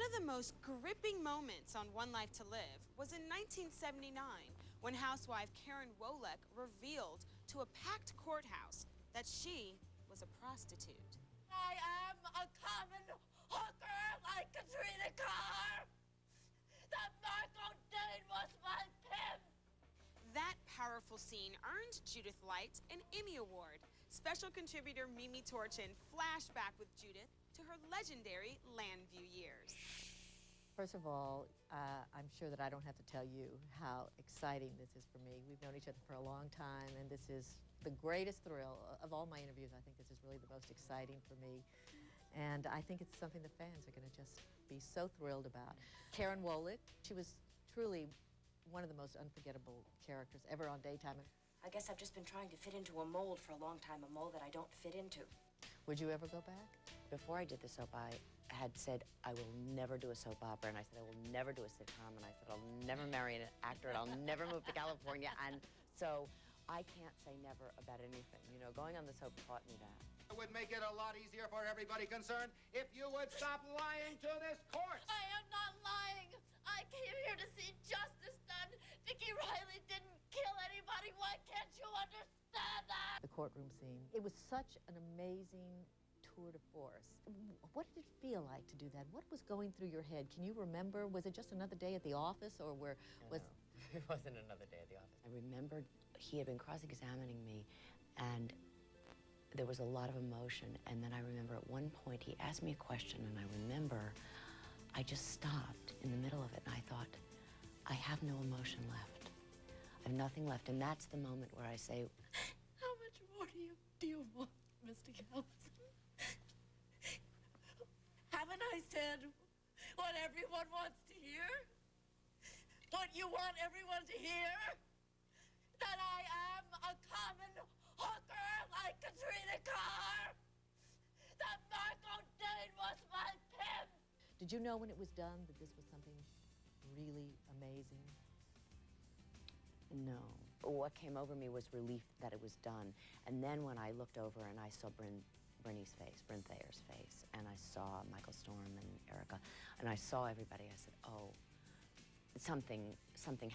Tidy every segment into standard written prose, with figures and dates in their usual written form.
of the most gripping moments on One Life to Live was in 1979 when housewife Karen Wolek revealed to a packed courthouse that she was a prostitute. I am a common hooker like Katrina Carr. That Marco Dane was my pimp. That powerful scene earned Judith Light an Emmy Award. Special contributor Mimi Torchin flashed back with Judith to her legendary Landview years. First of all, I'm sure that I don't have to tell you how exciting this is for me. We've known each other for a long time, and this is the greatest thrill of all my interviews. I think this is really the most exciting for me. And I think it's something the fans are going to just be so thrilled about. Karen Wolek, she was truly one of the most unforgettable characters ever on Daytime. I guess I've just been trying to fit into a mold for a long time, a mold that I don't fit into. Would you ever go back? Before I did the soap, I had said I will never do a soap opera, and I said I will never do a sitcom, and I said I'll never marry an actor, and I'll never move to California, and so I can't say never about anything. You know, going on the soap taught me that. It would make it a lot easier for everybody concerned if you would stop lying to this court. I am not lying. I came here to see justice done. Vicky Riley didn't kill anybody. Why can't you understand that? The courtroom scene. It was such an amazing tour de force. What did it feel like to do that? What was going through your head? Can you remember? Was it just another day at the office, or where was... No, it wasn't another day at the office. I remembered he had been cross-examining me, and there was a lot of emotion, and then I remember at one point he asked me a question, and I remember I just stopped in the middle of it, and I thought, I have no emotion left. I have nothing left, and that's the moment where I say, How much more do you want, Mr. Galveston? Haven't I said what everyone wants to hear? What you want everyone to hear? That I am a common hooker like Katrina Carr. That Marco Dane was my pimp. Did you know when it was done that this was something really amazing? no. What came over me was relief that it was done. And then when I looked over and I saw Bryn Thayer's face, and I saw Michael Storm and Erica, and I saw everybody, I said, oh, something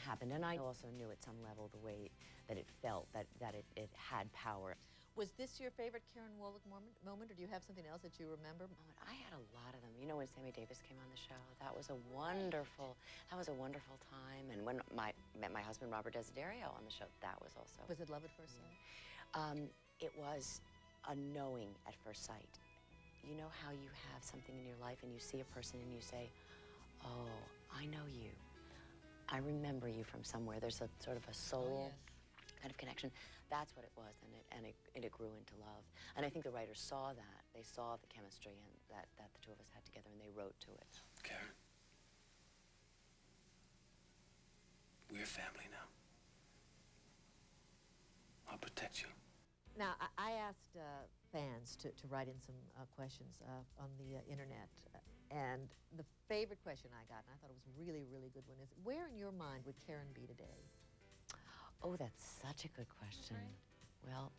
happened. And I also knew at some level the way that it felt, that it had power. Was this your favorite Karen Wolek moment, or do you have something else that you remember? I had a lot of them. You know, when Sammy Davis came on the show, that was a wonderful time. And when I met my husband, Robert Desiderio, on the show, that was also... Was it love at first sight? It was a knowing at first sight. You know how you have something in your life and you see a person and you say, oh, I know you. I remember you from somewhere. There's a sort of a soul kind of connection. That's what it was, and it grew into love. And I think the writers saw that. They saw the chemistry and that the two of us had together, and they wrote to it. Karen, we're family now. I'll protect you. Now, I asked fans to write in some questions on the internet, and the favorite question I got, and I thought it was a really, really good one, is where in your mind would Karen be today? Oh, that's such a good question. Right. Well,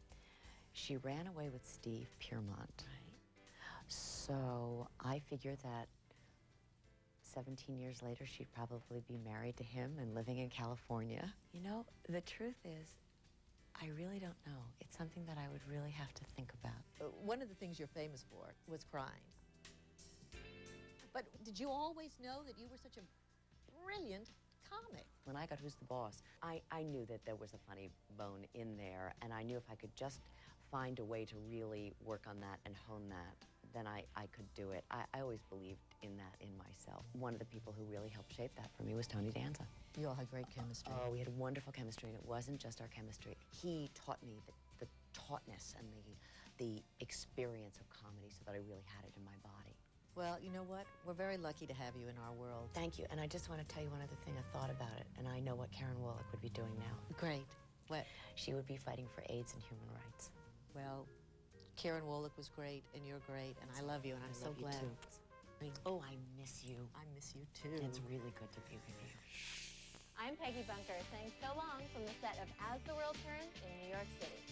she ran away with Steve Piermont. Right. So I figure that 17 years later, she'd probably be married to him and living in California. You know, the truth is, I really don't know. It's something that I would really have to think about. One of the things you're famous for was crying. But did you always know that you were such a brilliant comic? When I got Who's the Boss, I knew that there was a funny bone in there, and I knew if I could just find a way to really work on that and hone that, then I could do it. I always believed in that in myself. One of the people who really helped shape that for me was Tony Danza. You all had great chemistry. Oh, we had wonderful chemistry, and it wasn't just our chemistry. He taught me the tautness and the experience of comedy so that I really had it in my body. Well, you know what? We're very lucky to have you in our world. Thank you, and I just want to tell you one other thing. I thought about it, and I know what Karen Wolek would be doing now. Great. What? She would be fighting for AIDS and human rights. Well, Karen Wolek was great, and you're great, and I love you, and I'm so glad. You too. Oh, I miss you. I miss you, too. It's really good to be with you. I'm Peggy Bunker saying so long from the set of As the World Turns in New York City.